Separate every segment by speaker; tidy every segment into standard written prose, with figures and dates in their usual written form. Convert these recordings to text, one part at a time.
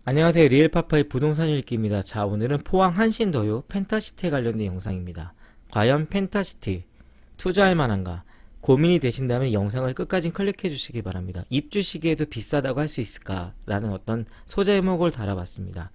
Speaker 1: 안녕하세요. 리얼파파의 부동산 읽기입니다. 자, 오늘은 포항 한신더유 펜타시티에 관련된 영상입니다. 과연 펜타시티 투자할 만한가? 고민이 되신다면 이 영상을 끝까지 클릭해 주시기 바랍니다. 입주 시기에도 비싸다고 할 수 있을까? 라는 어떤 소재 제목을 달아봤습니다.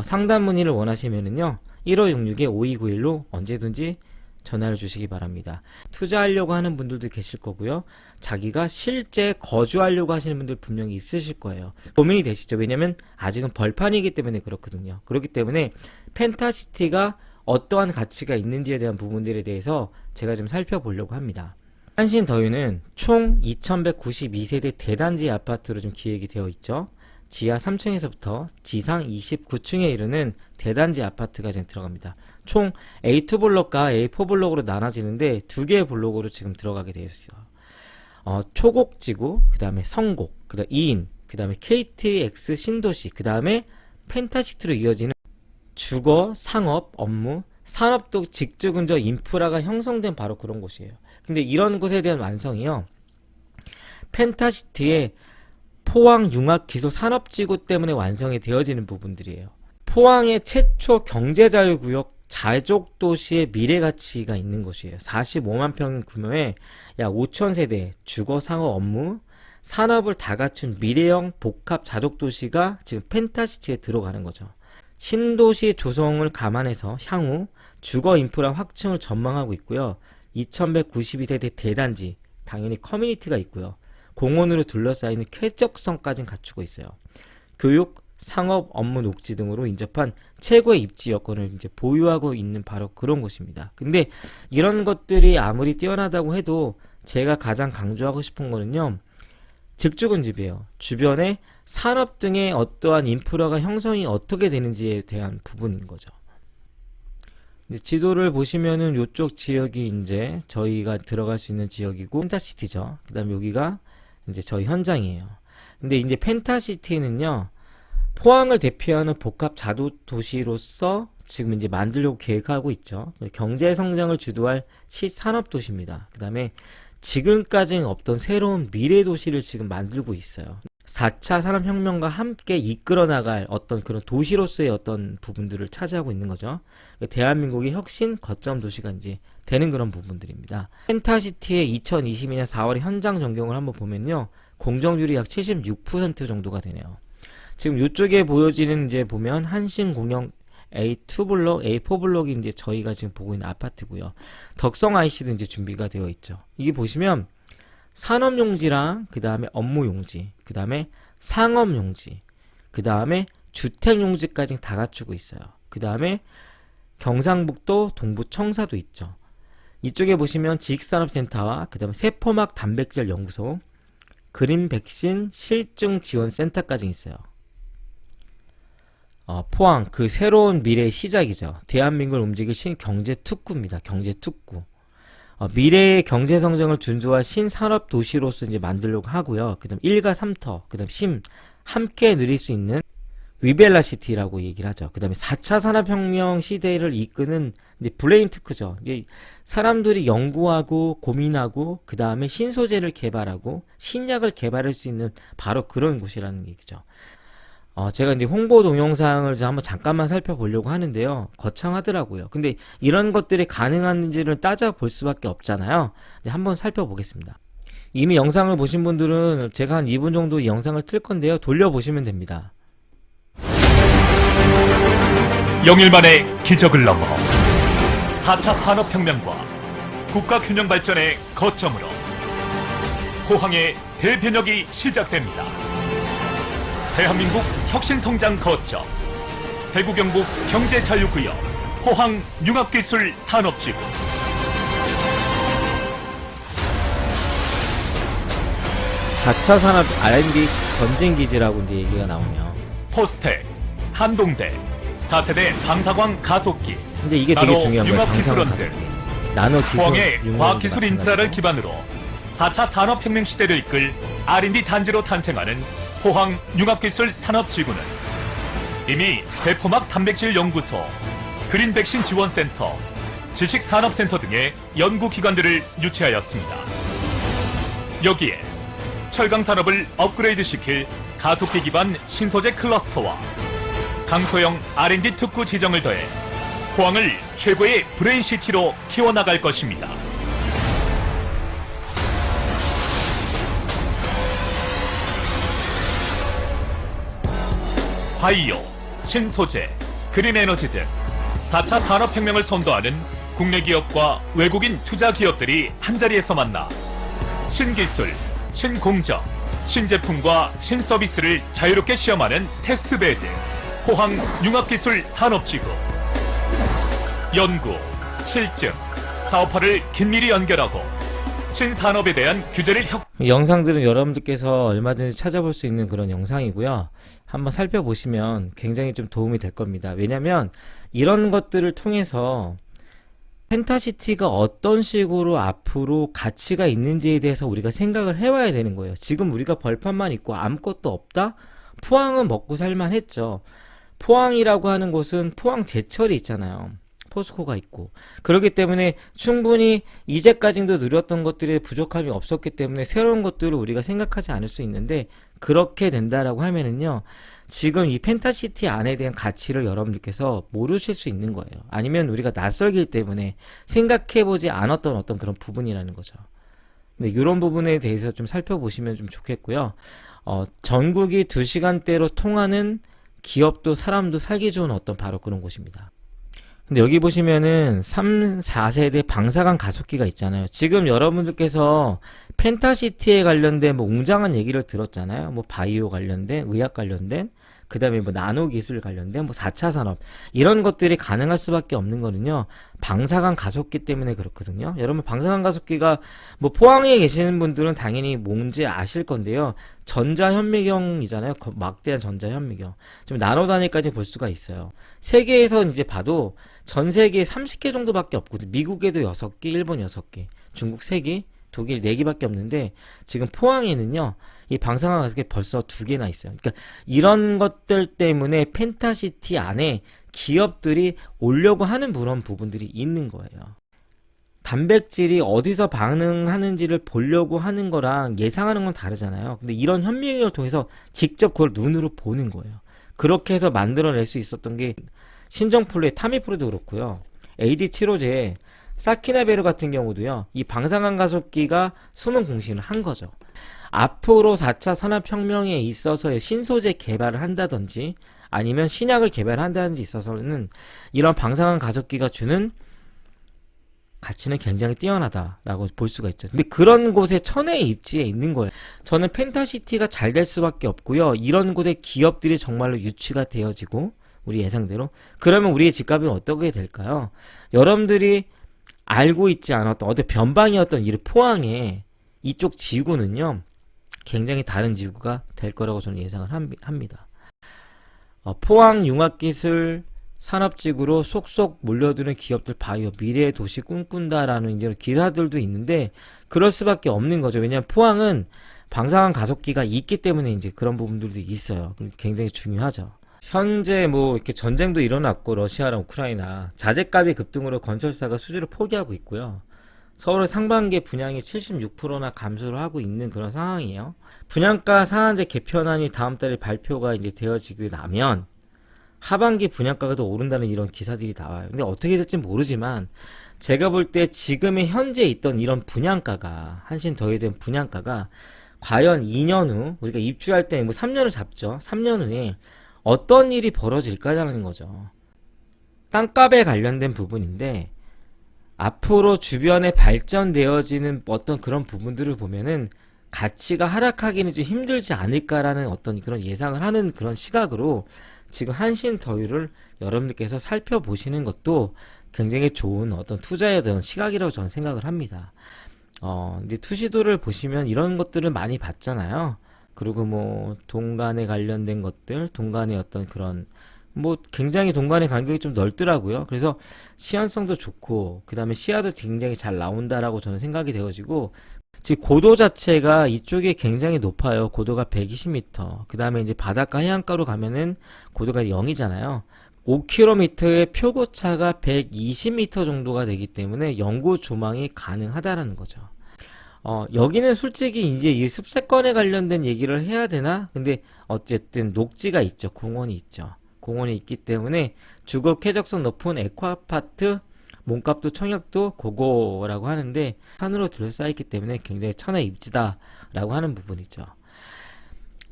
Speaker 1: 상담 문의를 원하시면은요 1566-5291로 언제든지 전화를 주시기 바랍니다. 투자하려고 하는 분들도 계실 거고요. 자기가 실제 거주하려고 하시는 분들 분명히 있으실 거예요. 고민이 되시죠? 왜냐면 아직은 벌판이기 때문에 그렇거든요. 그렇기 때문에 펜타시티가 어떠한 가치가 있는지에 대한 부분들에 대해서 제가 좀 살펴보려고 합니다. 한신더유는 총 2192세대 대단지 아파트로 좀 기획이 되어 있죠. 지하 3층에서부터 지상 29층에 이르는 대단지 아파트가 지금 들어갑니다. 총 A2 블록과 A4 블록으로 나눠지는데 두 개의 블록으로 지금 들어가게 되어 있어요. 초곡지구, 그 다음에 성곡, 그 다음 2인, 그 다음에 KTX 신도시, 그 다음에 펜타시티로 이어지는 주거, 상업, 업무, 산업도 직주 근저 인프라가 형성된 바로 그런 곳이에요. 근데 이런 곳에 대한 완성이요, 펜타시티의 포항 융합기소 산업지구 때문에 완성이 되어지는 부분들이에요. 포항의 최초 경제자유구역 자족도시의 미래가치가 있는 곳이에요. 45만 평 규모의 약 5,000세대 주거, 상업, 업무, 산업을 다 갖춘 미래형 복합 자족도시가 지금 펜타시티에 들어가는 거죠. 신도시 조성을 감안해서 향후 주거 인프라 확충을 전망하고 있고요. 2192세대 대단지, 당연히 커뮤니티가 있고요. 공원으로 둘러싸이는 쾌적성까지 갖추고 있어요. 교육, 상업, 업무, 녹지 등으로 인접한 최고의 입지 여건을 이제 보유하고 있는 바로 그런 곳입니다. 근데 이런 것들이 아무리 뛰어나다고 해도 제가 가장 강조하고 싶은 거는요, 직주근집이에요. 주변에 산업 등의 어떠한 인프라가 형성이 어떻게 되는지에 대한 부분인 거죠. 지도를 보시면은 이쪽 지역이 이제 저희가 들어갈 수 있는 지역이고 펜타시티죠. 그 다음에 여기가 이제 저희 현장이에요. 근데 이제 펜타시티는요, 포항을 대표하는 복합 자도도시로서 지금 이제 만들려고 계획하고 있죠. 경제 성장을 주도할 시산업도시입니다. 그 다음에 지금까지는 없던 새로운 미래 도시를 지금 만들고 있어요. 4차 산업혁명과 함께 이끌어 나갈 어떤 그런 도시로서의 어떤 부분들을 차지하고 있는 거죠. 대한민국의 혁신 거점 도시가 이제 되는 그런 부분들입니다. 펜타시티의 2022년 4월에 현장 전경을 한번 보면요, 공정률이 약 76% 정도가 되네요. 지금 이쪽에 보여지는 이제 보면 한신공영 A2 블록, A4 블록이 이제 저희가 지금 보고 있는 아파트고요. 덕성 IC도 이제 준비가 되어 있죠. 이게 보시면 산업용지랑 그 다음에 업무용지, 그 다음에 상업용지, 그 다음에 주택용지까지 다 갖추고 있어요. 그 다음에 경상북도 동부청사도 있죠. 이쪽에 보시면 지식산업센터와 그 다음에 세포막 단백질 연구소, 그린백신 실증지원센터까지 있어요. 포항, 그 새로운 미래의 시작이죠. 대한민국을 움직일 신경제특구입니다. 경제특구. 미래의 경제성장을 준수할 신산업 도시로서 이제 만들려고 하고요. 그 다음 1가 3터, 그 다음 심, 함께 누릴 수 있는 위벨라시티라고 얘기를 하죠. 그 다음에 4차 산업혁명 시대를 이끄는 이제 브레인 특크죠. 이제 사람들이 연구하고 고민하고 그 다음에 신소재를 개발하고 신약을 개발할 수 있는 바로 그런 곳이라는 얘기죠. 제가 이제 홍보 동영상을 한번 잠깐만 살펴보려고 하는데요, 거창하더라고요. 근데 이런 것들이 가능한지를 따져볼 수밖에 없잖아요. 이제 한번 살펴보겠습니다. 이미 영상을 보신 분들은 제가 한 2분 정도 이 영상을 틀 건데요, 돌려보시면 됩니다.
Speaker 2: 영일 만의 기적을 넘어 4차 산업혁명과 국가균형 발전의 거점으로 포항의 대변혁이 시작됩니다. 대한민국 혁신성장 거점, 대구경북 경제자유구역 포항 융합기술 산업지구.
Speaker 1: (4차) 산업 R&D 전진기지라고 이제 얘기가 나오네요.
Speaker 2: 포스텍, 한동대, 4세대 방사광 가속기,
Speaker 1: 근데 이게 되게 중요한 거예요.
Speaker 2: 융합기술원들,
Speaker 1: 나노기술,
Speaker 2: 포항의 과학기술 인프라를 기반으로 4차 산업혁명 시대를 이끌 R&D 단지로 탄생하는 포항 융합기술 산업지구는 이미 세포막 단백질 연구소, 그린백신 지원센터, 지식산업센터 등의 연구기관들을 유치하였습니다. 여기에 철강 산업을 업그레이드 시킬 가속기 기반 신소재 클러스터와 강소형 R&D 특구 지정을 더해 포항을 최고의 브레인시티로 키워나갈 것입니다. 바이오, 신소재, 그린에너지 등 4차 산업혁명을 선도하는 국내 기업과 외국인 투자 기업들이 한자리에서 만나 신기술, 신공정, 신제품과 신서비스를 자유롭게 시험하는 테스트베드 포항융합기술산업지구. 연구, 실증, 사업화를 긴밀히 연결하고 신산업에 대한 규제를
Speaker 1: 영상들은 여러분들께서 얼마든지 찾아볼 수 있는 그런 영상이고요. 한번 살펴보시면 굉장히 좀 도움이 될 겁니다. 왜냐면 이런 것들을 통해서 펜타시티가 어떤 식으로 앞으로 가치가 있는지에 대해서 우리가 생각을 해와야 되는 거예요. 지금 우리가 벌판만 있고 아무것도 없다? 포항은 먹고 살만 했죠. 포항이라고 하는 곳은 포항 제철이 있잖아요. 포스코가 있고. 그렇기 때문에 충분히 이제까지도 누렸던 것들에 부족함이 없었기 때문에 새로운 것들을 우리가 생각하지 않을 수 있는데, 그렇게 된다라고 하면은요, 지금 이 펜타시티 안에 대한 가치를 여러분들께서 모르실 수 있는 거예요. 아니면 우리가 낯설기 때문에 생각해보지 않았던 어떤 그런 부분이라는 거죠. 근데 이런 부분에 대해서 좀 살펴보시면 좀 좋겠고요. 전국이 2시간대로 통하는 기업도 사람도 살기 좋은 어떤 바로 그런 곳입니다. 근데 여기 보시면은 3, 4세대 방사관 가속기가 있잖아요. 지금 여러분들께서 펜타시티에 관련된 뭐 웅장한 얘기를 들었잖아요. 뭐 바이오 관련된, 의학 관련된, 그 다음에 뭐 나노 기술 관련된 뭐 4차 산업, 이런 것들이 가능할 수밖에 없는 거는요, 방사관 가속기 때문에 그렇거든요. 여러분, 방사관 가속기가 뭐 포항에 계시는 분들은 당연히 뭔지 아실 건데요, 전자현미경이잖아요. 막대한 전자현미경. 좀 나노 단위까지 볼 수가 있어요. 세계에서 이제 봐도 전 세계에 30개 정도밖에 없거든요. 미국에도 6개, 일본 6개, 중국 3개, 독일 4개밖에 없는데, 지금 포항에는요, 이 방사능 가속기 벌써 2개나 있어요. 그러니까 이런 것들 때문에 펜타시티 안에 기업들이 오려고 하는 그런 부분들이 있는 거예요. 단백질이 어디서 반응하는지를 보려고 하는 거랑 예상하는 건 다르잖아요. 근데 이런 현미경을 통해서 직접 그걸 눈으로 보는 거예요. 그렇게 해서 만들어낼 수 있었던 게 신정플루의 타미프루도 그렇고요. AG75제 사키나베르 같은 경우도요, 이 방사능 가속기가 숨은 공신을 한 거죠. 앞으로 4차 산업혁명에 있어서의 신소재 개발을 한다든지 아니면 신약을 개발한다든지 있어서는 이런 방사능 가속기가 주는 가치는 굉장히 뛰어나다라고 볼 수가 있죠. 근데 그런 곳에 천혜의 입지에 있는 거예요. 저는 펜타시티가 잘 될 수밖에 없고요. 이런 곳에 기업들이 정말로 유치가 되어지고, 우리 예상대로, 그러면 우리의 집값이 어떻게 될까요? 여러분들이 알고 있지 않았던 어떤 변방이었던 이 포항의 이쪽 지구는요, 굉장히 다른 지구가 될 거라고 저는 예상을 합니다. 포항 융합기술 산업지구로 속속 몰려드는 기업들 바이오 미래의 도시 꿈꾼다라는 이제 기사들도 있는데, 그럴 수밖에 없는 거죠. 왜냐하면 포항은 방사능 가속기가 있기 때문에 이제 그런 부분들도 있어요. 굉장히 중요하죠. 현재 뭐 이렇게 전쟁도 일어났고, 러시아랑 우크라이나 자재값이 급등으로 건설사가 수주를 포기하고 있고요. 서울의 상반기 분양이 76%나 감소를 하고 있는 그런 상황이에요. 분양가 상한제 개편안이 다음 달에 발표가 이제 되어지고 나면 하반기 분양가가 더 오른다는 이런 기사들이 나와요. 근데 어떻게 될지 모르지만 제가 볼 때 지금의 현재 있던 이런 분양가가, 한신더위에 대한 분양가가 과연 2년 후, 우리가 입주할 때 뭐 3년을 잡죠. 3년 후에 어떤 일이 벌어질까라는 거죠. 땅값에 관련된 부분인데, 앞으로 주변에 발전되어지는 어떤 그런 부분들을 보면은 가치가 하락하기는 좀 힘들지 않을까라는 어떤 그런 예상을 하는 그런 시각으로 지금 한신더유를 여러분들께서 살펴보시는 것도 굉장히 좋은 어떤 투자에 대한 시각이라고 저는 생각을 합니다. 근데 투시도를 보시면 이런 것들을 많이 봤잖아요. 그리고 뭐 동간에 관련된 것들, 동간의 어떤 그런 뭐 굉장히 동간의 간격이 좀 넓더라고요. 그래서 시연성도 좋고, 그 다음에 시야도 굉장히 잘 나온다라고 저는 생각이 되어지고, 지금 고도 자체가 이쪽에 굉장히 높아요. 고도가 120m. 그 다음에 이제 바닷가 해안가로 가면은 고도가 0이잖아요. 5km의 표고차가 120m 정도가 되기 때문에 영구 조망이 가능하다라는 거죠. 여기는 솔직히 이제 이 숲세권에 관련된 얘기를 해야 되나? 근데 어쨌든 녹지가 있죠. 공원이 있죠. 공원이 있기 때문에 주거 쾌적성 높은 에코아파트, 몸값도 청약도 고고라고 하는데 산으로 둘러싸였기 때문에 굉장히 천하입지다라고 하는 부분이죠.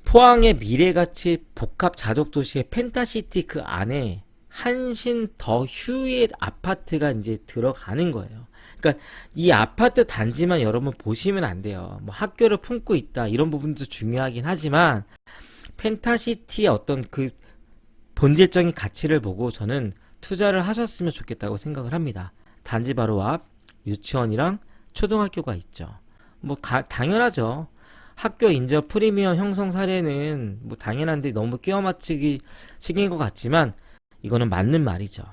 Speaker 1: 포항의 미래가치 복합 자족도시의 펜타시티 그 안에 한신 더 휴의 아파트가 이제 들어가는 거예요. 그러니까 이 아파트 단지만 여러분 보시면 안 돼요. 뭐 학교를 품고 있다 이런 부분도 중요하긴 하지만 펜타시티의 어떤 그 본질적인 가치를 보고 저는 투자를 하셨으면 좋겠다고 생각을 합니다. 단지 바로 앞 유치원이랑 초등학교가 있죠. 뭐 당연하죠. 학교 인접 프리미엄 형성 사례는 뭐 당연한데 너무 끼워 맞추기 식인 것 같지만 이거는 맞는 말이죠.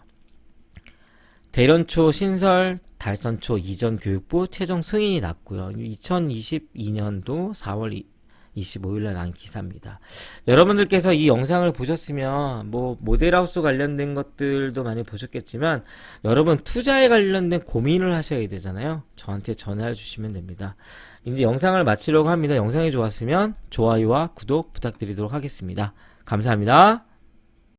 Speaker 1: 대련초 신설 달선초 이전 교육부 최종 승인이 났고요. 2022년도 4월 25일날 난 기사입니다. 여러분들께서 이 영상을 보셨으면 뭐 모델하우스 관련된 것들도 많이 보셨겠지만 여러분 투자에 관련된 고민을 하셔야 되잖아요. 저한테 전화해 주시면 됩니다. 이제 영상을 마치려고 합니다. 영상이 좋았으면 좋아요와 구독 부탁드리도록 하겠습니다. 감사합니다.